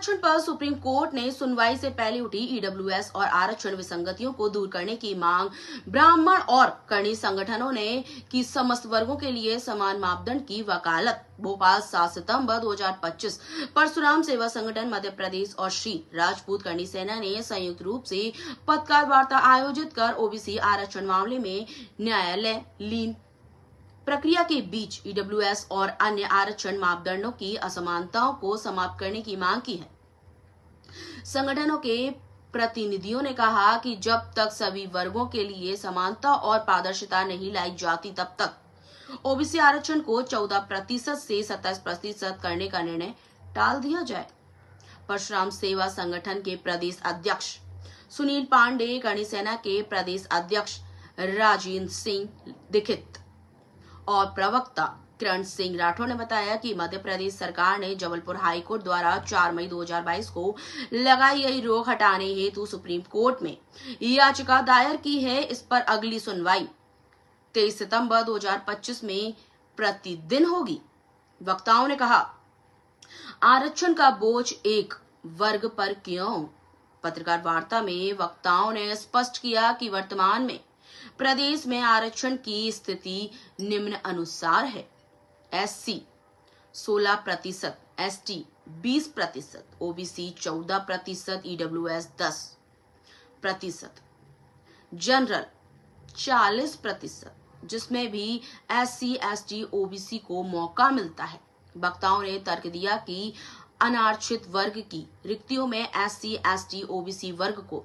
आरक्षण पर supreme court ने सुनवाई से पहले उठी ईडब्ल्यूएस और आरक्षण विसंगतियों को दूर करने की मांग ब्राह्मण और करणी संगठनों ने की समस्त वर्गों के लिए समान मापदंड की वकालत। भोपाल 7 सितंबर 2025 परशुराम सेवा संगठन मध्य प्रदेश और श्री राजपूत करणी सेना ने संयुक्त रूप से पत्रकार वार्ता आयोजित कर ओबीसी आरक्षण मामले में न्यायालय लीन प्रक्रिया के बीच ईडब्ल्यूएस और अन्य आरक्षण मापदंडों की असमानताओं को समाप्त करने की मांग की है। संगठनों के प्रतिनिधियों ने कहा कि जब तक सभी वर्गों के लिए समानता और पारदर्शिता नहीं लाई जाती तब तक ओबीसी आरक्षण को 14% से 27% करने का निर्णय टाल दिया जाए। परशुराम सेवा संगठन के प्रदेश अध्यक्ष सुनील पांडे, करणी सेना के प्रदेश अध्यक्ष राजेंद्र सिंह दीक्षित और प्रवक्ता किरण सिंह राठौर ने बताया कि मध्य प्रदेश सरकार ने जबलपुर हाईकोर्ट द्वारा 4 मई 2022 को लगाई गई रोक हटाने हेतु सुप्रीम कोर्ट में याचिका दायर की है। इस पर अगली सुनवाई 23 सितंबर 2025 में प्रतिदिन होगी। वक्ताओं ने कहा, आरक्षण का बोझ एक वर्ग पर क्यों? पत्रकार वार्ता में वक्ताओं ने स्पष्ट किया कि वर्तमान में प्रदेश में आरक्षण की स्थिति निम्न अनुसार है। SC 16%, ST 20%, OBC 14%, EWS 10%, general 40%, जिसमें भी एससी, एसटी, ओबीसी को मौका मिलता है। वक्ताओं ने तर्क दिया कि अनारक्षित वर्ग की रिक्तियों में एससी, एसटी, ओबीसी वर्ग को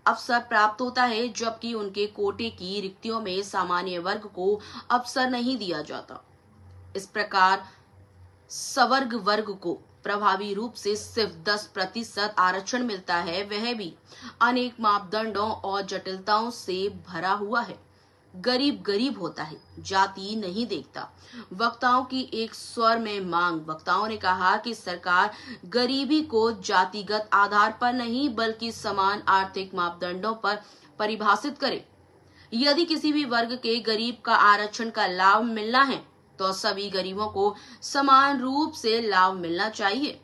अवसर प्राप्त होता है, जबकि उनके कोटे की रिक्तियों में सामान्य वर्ग को अवसर नहीं दिया जाता। इस प्रकार सवर्ग वर्ग को प्रभावी रूप से सिर्फ 10% आरक्षण मिलता है, वह भी अनेक मापदंडों और जटिलताओं से भरा हुआ है। गरीब गरीब होता है, जाति नहीं देखता। वक्ताओं की एक स्वर में मांग। वक्ताओं ने कहा कि सरकार गरीबी को जातिगत आधार पर नहीं बल्कि समान आर्थिक मापदंडों पर परिभाषित करे। यदि किसी भी वर्ग के गरीब का आरक्षण का लाभ मिलना है तो सभी गरीबों को समान रूप से लाभ मिलना चाहिए।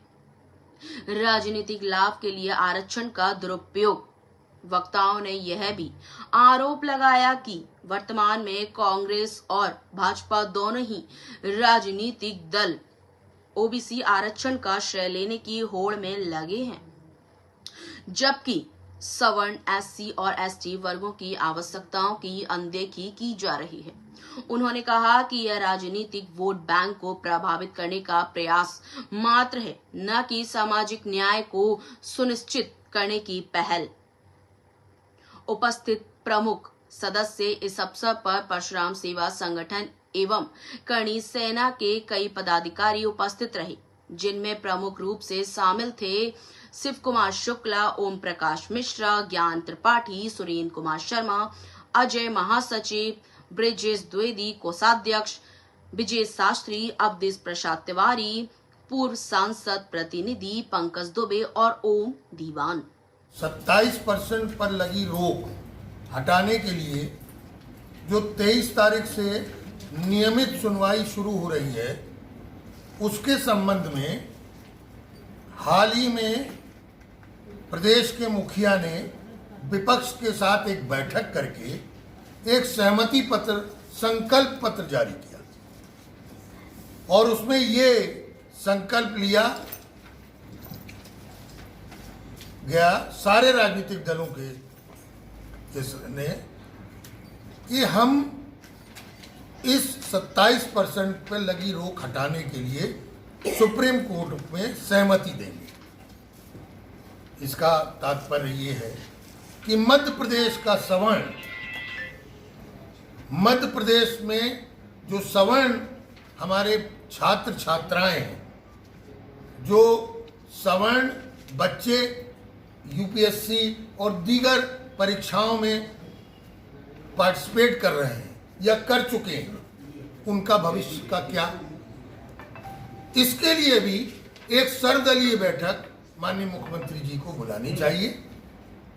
राजनीतिक लाभ के लिए आरक्षण का दुरुपयोग। वक्ताओं ने यह भी आरोप लगाया कि वर्तमान में कांग्रेस और भाजपा दोनों ही राजनीतिक दल ओबीसी आरक्षण का श्रेय लेने की होड़ में लगे हैं, जबकि सवर्ण, एससी और एसटी वर्गों की आवश्यकताओं की अनदेखी की जा रही है। उन्होंने कहा कि यह राजनीतिक वोट बैंक को प्रभावित करने का प्रयास मात्र है, न कि सामाजिक न्याय को सुनिश्चित करने की पहल। उपस्थित प्रमुख सदस्य इस अवसर पर परशुराम सेवा संगठन एवं करणी सेना के कई पदाधिकारी उपस्थित रहे, जिनमें प्रमुख रूप से शामिल थे शिव कुमार शुक्ला, ओम प्रकाश मिश्रा, ज्ञान त्रिपाठी, सुरेंद्र कुमार शर्मा, अजय महासचिव, ब्रिजेश द्विवेदी, कोषाध्यक्ष विजय शास्त्री, अवधेश प्रसाद तिवारी, पूर्व सांसद प्रतिनिधि पंकज दुबे और ओम दीवान। 27% पर लगी रोक हटाने के लिए जो 23 तारीख से नियमित सुनवाई शुरू हो रही है, उसके संबंध में हाल ही में प्रदेश के मुखिया ने विपक्ष के साथ एक बैठक करके एक सहमति पत्र, संकल्प पत्र जारी किया और उसमें ये संकल्प लिया गया सारे राजनीतिक दलों के ने कि हम इस 27% पर लगी रोक हटाने के लिए सुप्रीम कोर्ट में सहमति देंगे। इसका तात्पर्य ये है कि मध्य प्रदेश का सवर्ण, मध्य प्रदेश में जो सवर्ण हमारे छात्र छात्राएं हैं, जो सवर्ण बच्चे यूपीएससी और दीगर परीक्षाओं में पार्टिसिपेट कर रहे हैं या कर चुके हैं, उनका भविष्य का क्या? इसके लिए भी एक सर्वदलीय बैठक माननीय मुख्यमंत्री जी को बुलानी चाहिए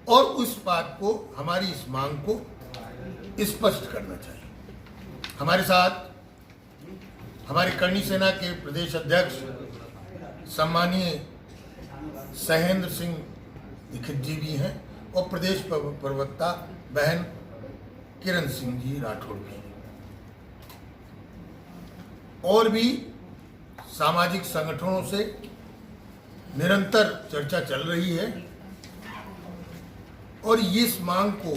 और उस बात को, हमारी इस मांग को स्पष्ट करना चाहिए। हमारे साथ हमारे करणी सेना के प्रदेश अध्यक्ष सम्मानीय सहेंद्र सिंह दीक्षित जी भी हैं और प्रदेश प्रवक्ता बहन किरण सिंह जी राठौड़ भी हैं। और भी सामाजिक संगठनों से निरंतर चर्चा चल रही है और इस मांग को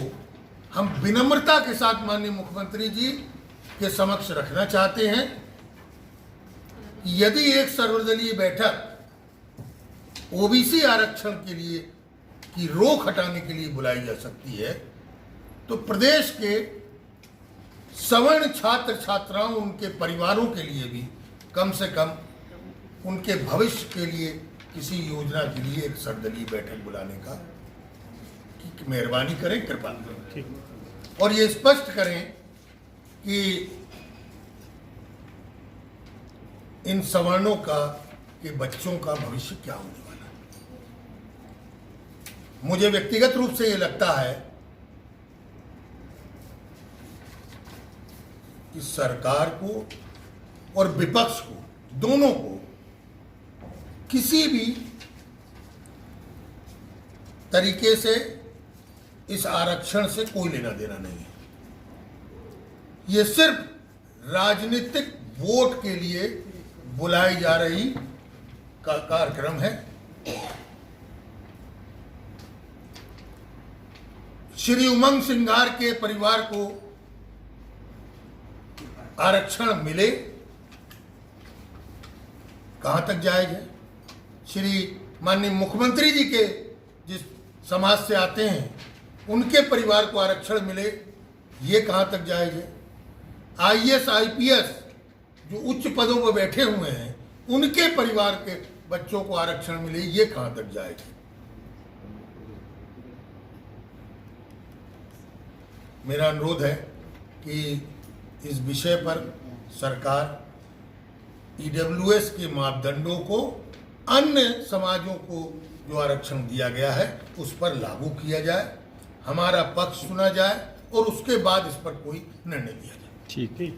हम विनम्रता के साथ माननीय मुख्यमंत्री जी के समक्ष रखना चाहते हैं। यदि एक सर्वदलीय बैठक ओबीसी आरक्षण के लिए की रोक हटाने के लिए बुलाई जा सकती है तो प्रदेश के सवर्ण छात्र छात्राओं उनके परिवारों के लिए भी कम से कम उनके भविष्य के लिए किसी योजना के लिए एक सर्वदलीय बैठक बुलाने का मेहरबानी करें, कृपा करें और ये स्पष्ट करें कि इन सवर्णों का के बच्चों का भविष्य क्या होने वाला है। मुझे व्यक्तिगत रूप से ये लगता है कि सरकार को और विपक्ष को दोनों को किसी भी तरीके से इस आरक्षण से कोई लेना देना नहीं है। ये सिर्फ राजनीतिक वोट के लिए बुलाई जा रही कार्यक्रम है। श्री उमंग सिंघार के परिवार को आरक्षण मिले, कहां तक जायज है। श्री माननीय मुख्यमंत्री जी के जिस समाज से आते हैं उनके परिवार को आरक्षण मिले, ये कहां तक जायज है। आईएएस आईपीएस जो उच्च पदों पर बैठे हुए हैं उनके परिवार के बच्चों को आरक्षण मिले, ये कहां तक जायज है। मेरा अनुरोध है कि इस विषय पर सरकार ईडब्ल्यूएस के मापदंडों को अन्य समाजों को जो आरक्षण दिया गया है उस पर लागू किया जाए, हमारा पक्ष सुना जाए और उसके बाद इस पर कोई निर्णय लिया जाए। ठीक है।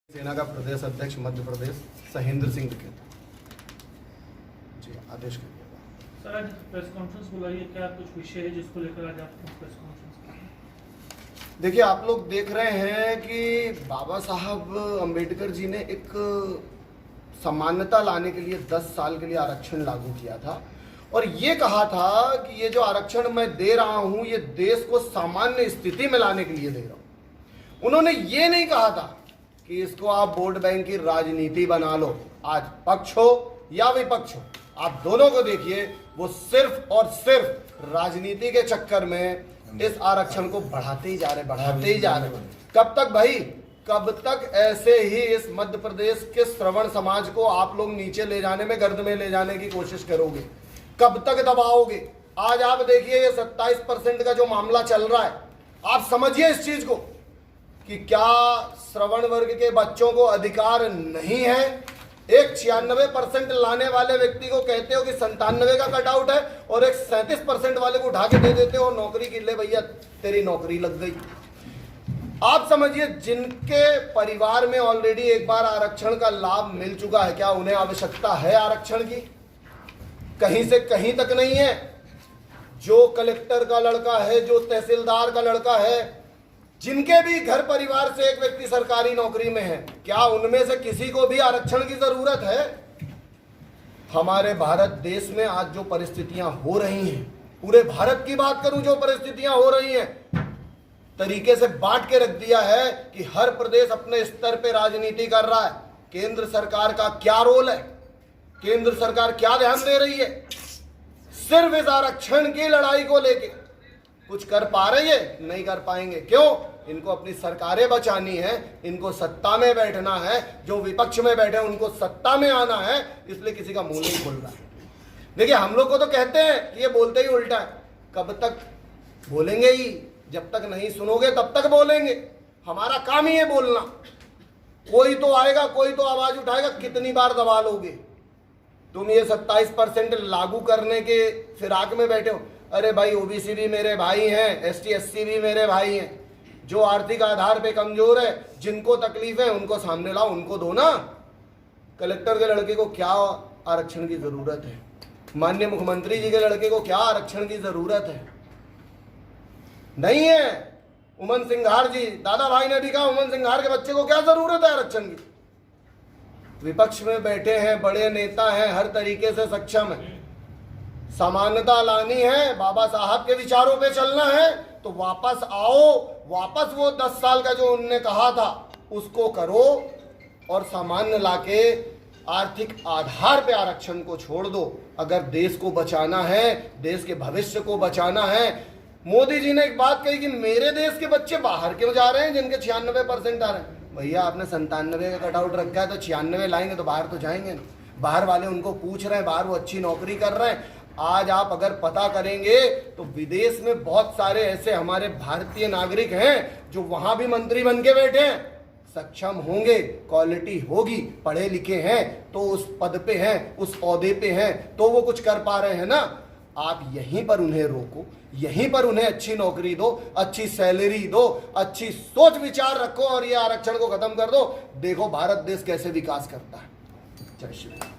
सेना का प्रदेश अध्यक्ष मध्य प्रदेश सहेंद्र सिंह दीक्षित जी, आदेश करिएगा। सर, आज प्रेस कॉन्फ्रेंस बुलाई है, क्या कुछ विषय है जिसको लेकर आज आप प्रेस कॉन्फ्रेंस कर रहे हैं? देखिए, आप लोग देख रहे हैं कि बाबा साहब अंबेडकर जी ने एक समानता लाने के लिए 10 साल के लिए आरक्षण लागू किया था और ये कहा था कि ये जो आरक्षण मैं दे रहा हूं ये देश को सामान्य स्थिति में लाने के लिए दे रहा हूं। उन्होंने ये नहीं कहा था कि इसको आप वोट बैंक की राजनीति बना लो। आज पक्ष हो या विपक्ष हो, आप दोनों को देखिए, वो सिर्फ और सिर्फ राजनीति के चक्कर में इस आरक्षण को बढ़ाते ही जा रहे। कब तक भाई, कब तक ऐसे ही इस मध्य प्रदेश के श्रवण समाज को आप लोग नीचे ले जाने में, गर्द में ले जाने की कोशिश करोगे? कब तक दबाओगे? आज आप देखिए ये 27% का जो मामला चल रहा है, आप समझिए इस चीज को कि क्या श्रवण वर्ग के बच्चों को अधिकार नहीं है? एक 96% लाने वाले व्यक्ति को कहते हो कि 97 का कटआउट है और एक 37% वाले को उठा के दे देते हो नौकरी के लिए, भैया तेरी नौकरी लग गई। आप समझिए जिनके परिवार में ऑलरेडी एक बार आरक्षण का लाभ मिल चुका है, क्या उन्हें आवश्यकता है आरक्षण की? कहीं से कहीं तक नहीं है। जो कलेक्टर का लड़का है, जो तहसीलदार का लड़का है, जिनके भी घर परिवार से एक व्यक्ति सरकारी नौकरी में है, क्या उनमें से किसी को भी आरक्षण की जरूरत है? हमारे भारत देश में आज जो परिस्थितियां हो रही हैं, पूरे भारत की बात करूं, जो परिस्थितियां हो रही हैं, तरीके से बांट के रख दिया है कि हर प्रदेश अपने स्तर पे राजनीति कर रहा है। केंद्र सरकार का क्या रोल है? केंद्र सरकार क्या ध्यान दे रही है? सिर्फ इस आरक्षण की लड़ाई को लेके कुछ कर पा रही है? नहीं कर पाएंगे। क्यों? इनको अपनी सरकारें बचानी है, इनको सत्ता में बैठना है। जो विपक्ष में बैठे उनको सत्ता में आना है, इसलिए किसी का मुंह नहीं खुल रहा है। देखिए, हम लोग को तो कहते हैं कि ये बोलते ही उल्टा है। कब तक बोलेंगे ही? जब तक नहीं सुनोगे तब तक बोलेंगे। हमारा काम ही है बोलना। कोई तो आएगा, कोई तो आवाज उठाएगा। कितनी बार दबा लोगे? तुम ये 27% लागू करने के फिराक में बैठे हो। अरे भाई, ओबीसी भी मेरे भाई हैं, एसटी एससी भी मेरे भाई हैं। जो आर्थिक आधार पे कमजोर है, जिनको तकलीफ है, उनको सामने लाओ, उनको दो ना। कलेक्टर के लड़के को क्या आरक्षण की जरूरत है? माननीय मुख्यमंत्री जी के लड़के को क्या आरक्षण की जरूरत है? नहीं है। उमन सिंघार जी, दादा भाई ने भी कहा, उमन सिंघार के बच्चे को क्या जरूरत है आरक्षण की? विपक्ष में बैठे हैं, बड़े नेता हैं, हर तरीके से सक्षम है। समानता लानी है, बाबा साहब के विचारों पे चलना है, तो वापस आओ, वापस वो 10 साल का जो उनने कहा था उसको करो और सामान्य लाके आर्थिक आधार पे आरक्षण को छोड़ दो। अगर देश को बचाना है, देश के भविष्य को बचाना है। मोदी जी ने एक बात कही कि मेरे देश के बच्चे बाहर क्यों जा रहे हैं जिनके 96% आ रहे हैं। भैया आपने 97 का कटआउट रखा है, तो 96 लाएंगे तो बाहर तो जाएंगे ना। बाहर वाले उनको पूछ रहे हैं, बाहर वो अच्छी नौकरी कर रहे हैं। आज आप अगर पता करेंगे तो विदेश में बहुत सारे ऐसे हमारे भारतीय नागरिक हैं जो वहां भी मंत्री बन के बैठे हैं। सक्षम होंगे, क्वालिटी होगी, पढ़े लिखे हैं तो उस पद पे हैं, उस ओहदे पे हैं, तो वो कुछ कर पा रहे हैं ना। आप यहीं पर उन्हें रोको, यहीं पर उन्हें अच्छी नौकरी दो, अच्छी सैलरी दो, अच्छी सोच विचार रखो और ये आरक्षण को खत्म कर दो। देखो भारत देश कैसे विकास करता है। जय श्री राम।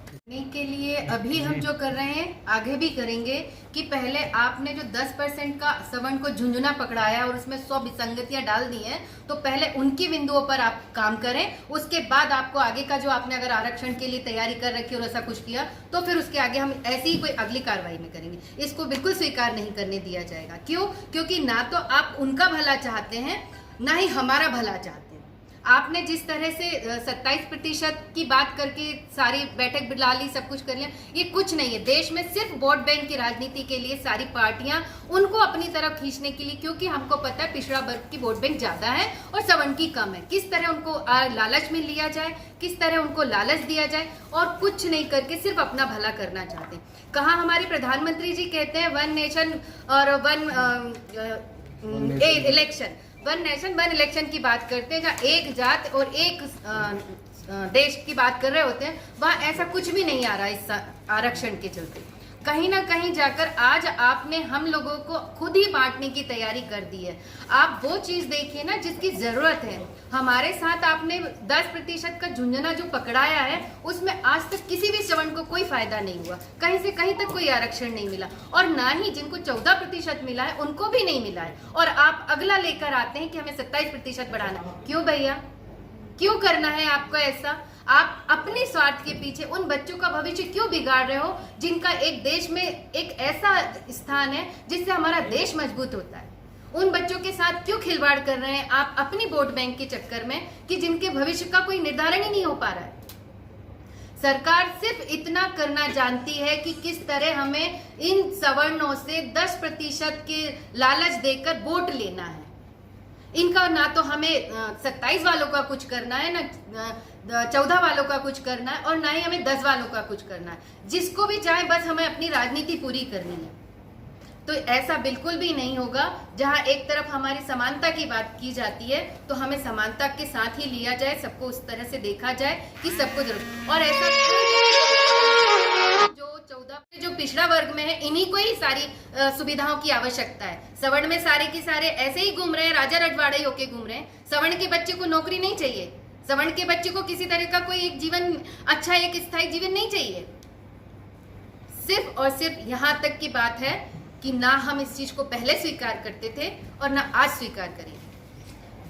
के लिए अभी हम जो कर रहे हैं आगे भी करेंगे कि पहले आपने जो 10% का सवर्ण को झुंझुना पकड़ाया और उसमें 100 विसंगतियां डाल दी हैं, तो पहले उनकी बिंदुओं पर आप काम करें। उसके बाद आपको आगे का जो आपने अगर आरक्षण के लिए तैयारी कर रखी और ऐसा कुछ किया तो फिर उसके आगे हम ऐसी ही कोई अगली कार्रवाई में करेंगे। इसको बिल्कुल स्वीकार नहीं करने दिया जाएगा। क्यों? क्योंकि ना तो आप उनका भला चाहते हैं, ना ही हमारा भला चाहते हैं। आपने जिस तरह से 27% की बात करके सारी बैठक बिठा ली, सब कुछ कर लिया, ये कुछ नहीं है। देश में सिर्फ वोट बैंक की राजनीति के लिए सारी पार्टियां उनको अपनी तरफ खींचने के लिए, क्योंकि हमको पता है पिछड़ा वर्ग की वोट बैंक ज्यादा है और सवर्ण की कम है। किस तरह उनको लालच में लिया जाए, किस तरह उनको लालच दिया जाए, और कुछ नहीं करके सिर्फ अपना भला करना चाहते हैं। कहाँ हमारे प्रधानमंत्री जी कहते हैं 1 नेशन और 1 इलेक्शन, 1 नेशन 1 इलेक्शन की बात करते हैं, जहाँ एक जात और एक देश की बात कर रहे होते हैं, वहाँ ऐसा कुछ भी नहीं आ रहा इस आरक्षण के चलते। कहीं ना कहीं जाकर आज आपने हम लोगों को खुद ही बांटने की तैयारी कर दी है। आप वो चीज देखिए ना जिसकी जरूरत है। हमारे साथ आपने 10% का झुंझुना जो पकड़ाया है, उसमें आज तक किसी भी सवर्ण को कोई फायदा नहीं हुआ, कहीं से कहीं तक कोई आरक्षण नहीं मिला, और ना ही जिनको 14% मिला है उनको भी नहीं मिला है। और आप अगला लेकर आते हैं कि हमें 27% बढ़ाना। क्यों भैया, क्यों करना है आपको ऐसा? आप अपने स्वार्थ के पीछे उन बच्चों का भविष्य क्यों बिगाड़ रहे हो जिनका एक देश में एक ऐसा स्थान है जिससे हमारा देश मजबूत होता है? उन बच्चों के साथ क्यों खिलवाड़ कर रहे हैं आप अपनी वोट बैंक के चक्कर में, कि जिनके भविष्य का कोई निर्धारण ही नहीं हो पा रहा है? सरकार सिर्फ इतना करना जानती है कि किस तरह हमें इन सवर्णों से 10% के लालच देकर वोट लेना है। इनका ना तो हमें 27 वालों का कुछ करना है, ना 14 वालों का कुछ करना है, और ना ही हमें 10 वालों का कुछ करना है। जिसको भी चाहे बस हमें अपनी राजनीति पूरी करनी है। तो ऐसा बिल्कुल भी नहीं होगा। जहां एक तरफ हमारी समानता की बात की जाती है तो हमें समानता के साथ ही लिया जाए, सबको उस तरह से देखा जाए कि सबको जरूरत। और ऐसा जो 14 जो पिछड़ा वर्ग में है, इन्हीं को ही सारी सुविधाओं की आवश्यकता है। सवर्ण में सारे के सारे ऐसे ही घूम रहे हैं, राजा रजवाड़े होके घूम रहे हैं। सवर्ण के बच्चे को नौकरी नहीं चाहिए, सवर्ण के बच्चे को किसी तरह का कोई एक जीवन, अच्छा एक स्थायी जीवन नहीं चाहिए। सिर्फ और सिर्फ यहाँ तक की बात है कि ना हम इस चीज को पहले स्वीकार करते थे और ना आज स्वीकार करेंगे।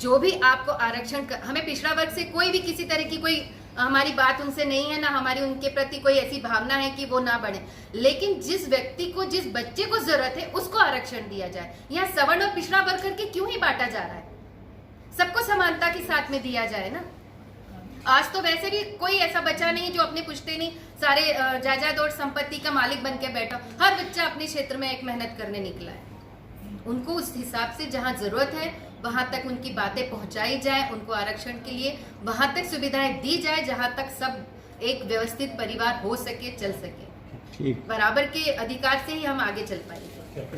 जो भी आपको आरक्षण हमें पिछड़ा वर्ग से कोई भी किसी तरह की कोई हमारी बात उनसे नहीं है, ना हमारी उनके प्रति कोई ऐसी भावना है कि वो ना बढ़े। लेकिन जिस व्यक्ति को, जिस बच्चे को जरूरत है उसको आरक्षण दिया जाए। यहाँ सवर्ण और पिछड़ा वर्ग करके क्यों ही बांटा जा रहा है? सबको समानता के साथ में दिया जाए ना। आज तो वैसे भी कोई ऐसा बच्चा नहीं जो अपनी पुश्तैनी सारे जायदाद और संपत्ति का मालिक बन के बैठा। हर बच्चा अपने क्षेत्र में एक मेहनत करने निकला है। उनको उस हिसाब से जहां जरूरत है वहां तक उनकी बातें पहुंचाई जाए, उनको आरक्षण के लिए वहां तक सुविधाएं दी जाए जहां तक सब एक व्यवस्थित परिवार हो सके, चल सके। बराबर के अधिकार से ही हम आगे चल पाएंगे।